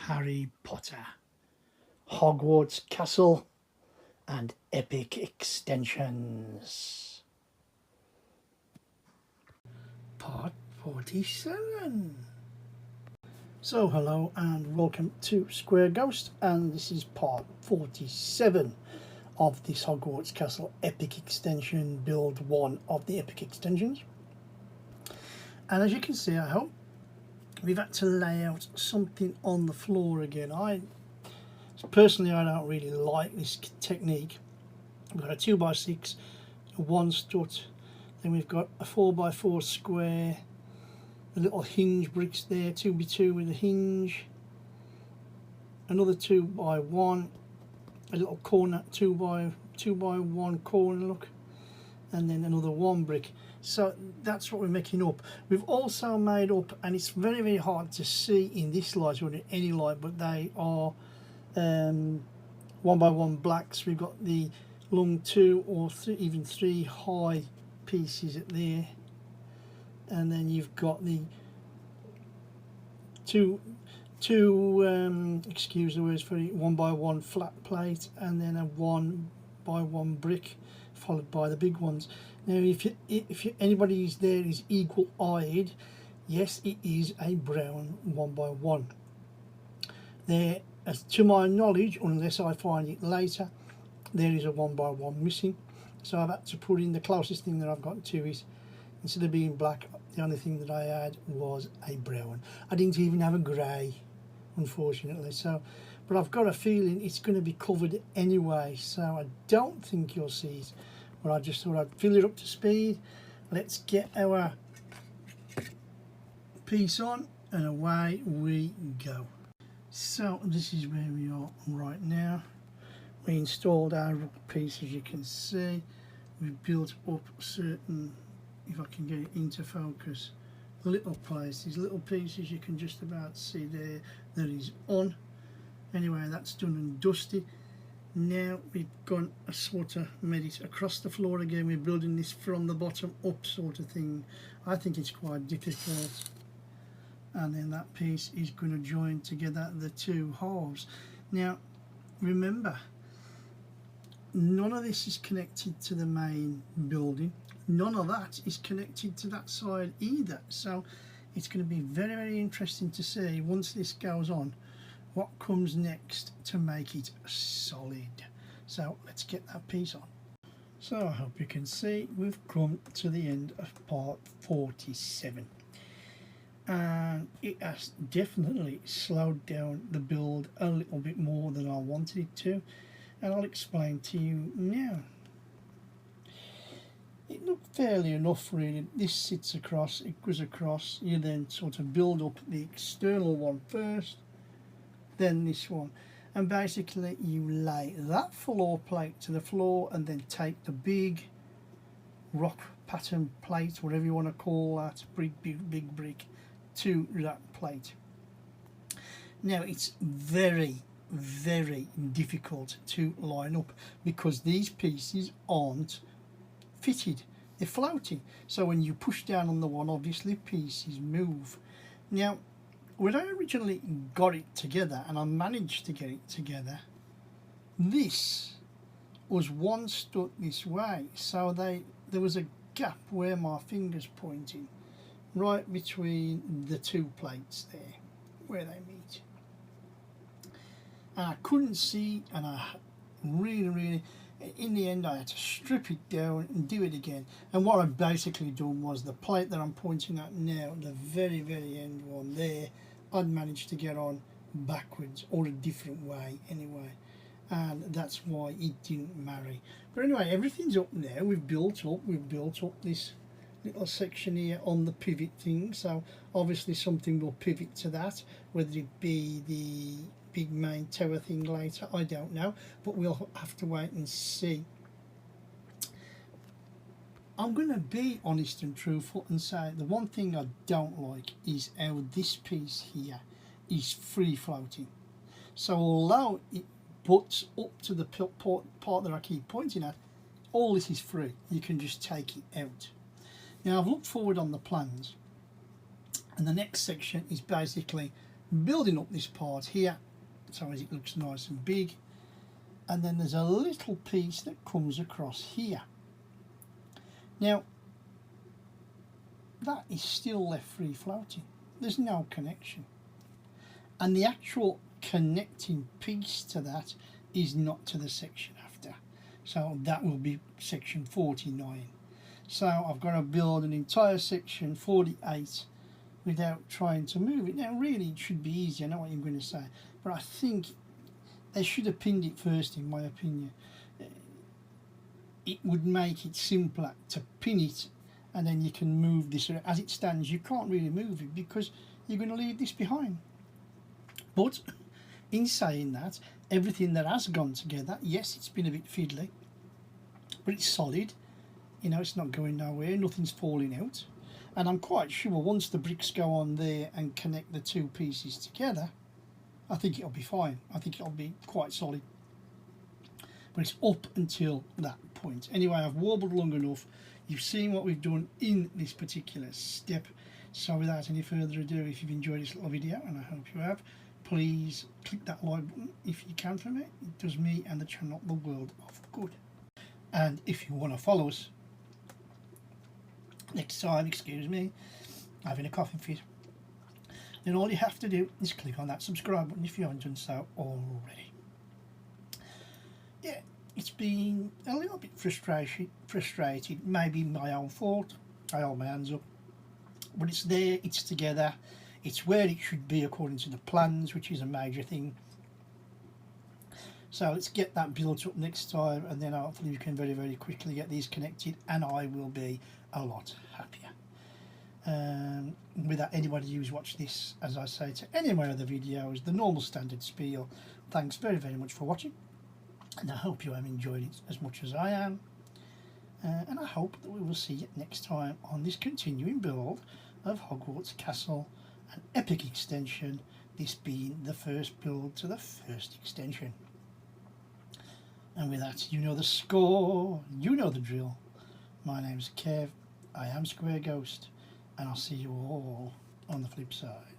Harry Potter, Hogwarts Castle and epic extensions. Part 47. So hello and welcome to Square Ghost, and this is part 47 of this Hogwarts Castle epic extension, build 1 of the epic extensions. And as you can see, I hope we've had to lay out something on the floor again. Personally, I don't really like this technique. We've got a 2x6, a 1 strut, then we've got a 4x4 square, the little hinge bricks there, 2x2 with a hinge, another 2x1, a little corner 2x1 corner look, and then another 1 brick. So that's what we're making up. We've also made up, and it's very, very hard to see in this light or in any light, but they are 1x1 blacks. We've got the long 2 or even 3 high pieces at there, and then you've got the two excuse the words, for 1x1 flat plate, and then a 1x1 brick, followed by the big ones. Now, if anybody is there is eagle-eyed, yes, it is a brown 1x1. There, as to my knowledge, unless I find it later, there is a 1x1 missing. So I've had to put in the closest thing that I've got to it. Instead of being black, the only thing that I had was a brown. I didn't even have a grey, unfortunately. So, but I've got a feeling it's going to be covered anyway, so I don't think you'll see it. But I just thought I'd fill it up to speed. Let's get our piece on and away we go. So this is where we are right now. We installed our piece, as you can see. We've built up certain, if I can get it into focus, little places, little pieces you can just about see there that is on. Anyway, that's done and dusted. Now we've gone a sort of made it across the floor again. We're building this from the bottom up sort of thing. I think it's quite difficult. And then that piece is going to join together the two halves. Now remember, none of this is connected to the main building. None of that is connected to that side either. So it's going to be very, very interesting to see, once this goes on, what comes next to make it solid. So let's get that piece on. So I hope you can see we've come to the end of part 47. And it has definitely slowed down the build a little bit more than I wanted it to, and I'll explain to you now. It looked fairly enough really. This sits across, it goes across, you then sort of build up the external one first, then this one, and basically you lay that floor plate to the floor and then take the big rock pattern plate, whatever you want to call that, big brick, to that plate. Now it's very, very difficult to line up because these pieces aren't fitted, they're floating, so when you push down on the one, obviously pieces move. Now when I originally got it together, and I managed to get it together, this was one stuck this way, so there was a gap where my finger's pointing, right between the two plates there, where they meet. And I couldn't see, and I really, in the end I had to strip it down and do it again. And what I've basically done was the plate that I'm pointing at now, the very, very end one there, I'd managed to get on backwards, or a different way anyway, and that's why it didn't marry. But anyway, everything's up now. We've built up this little section here on the pivot thing, so obviously something will pivot to that, whether it be the big main tower thing later, I don't know, but we'll have to wait and see. I'm going to be honest and truthful and say the one thing I don't like is how this piece here is free floating. So although it butts up to the part that I keep pointing at, all this is free. You can just take it out. Now I've looked forward on the plans, and the next section is basically building up this part here so as it looks nice and big, and then there's a little piece that comes across here. Now that is still left free floating, there's no connection, and the actual connecting piece to that is not to the section after, so that will be section 49. So I've got to build an entire section 48 without trying to move it. Now really it should be easy, I know what you're going to say, but I think they should have pinned it first, in my opinion. It would make it simpler to pin it, and then you can move this. As it stands, you can't really move it because you're going to leave this behind. But in saying that, everything that has gone together, yes, it's been a bit fiddly, but it's solid. You know, it's not going nowhere, nothing's falling out. And I'm quite sure once the bricks go on there and connect the two pieces together, I think it'll be fine. I think it'll be quite solid. But it's up until that point. Anyway, I've warbled long enough. You've seen what we've done in this particular step. So without any further ado, if you've enjoyed this little video, and I hope you have, please click that like button if you can for me. It does me and the channel the world of good. And if you want to follow us next time, excuse me, having a coughing fit, then all you have to do is click on that subscribe button if you haven't done so already. Yeah, it's been a little bit frustrated, maybe my own fault, I hold my hands up, but it's there, it's together, it's where it should be according to the plans, which is a major thing. So let's get that built up next time, and then hopefully we can very, very quickly get these connected, and I will be a lot happier. Without anybody who's watched this, as I say to any of my other videos, the normal standard spiel, thanks very, very much for watching, and I hope you have enjoyed it as much as I am, and I hope that we will see you next time on this continuing build of Hogwarts Castle, an epic extension, this being the first build to the first extension. And with that, you know the score, you know the drill. My name's Kev, I am Square Ghost, and I'll see you all on the flip side.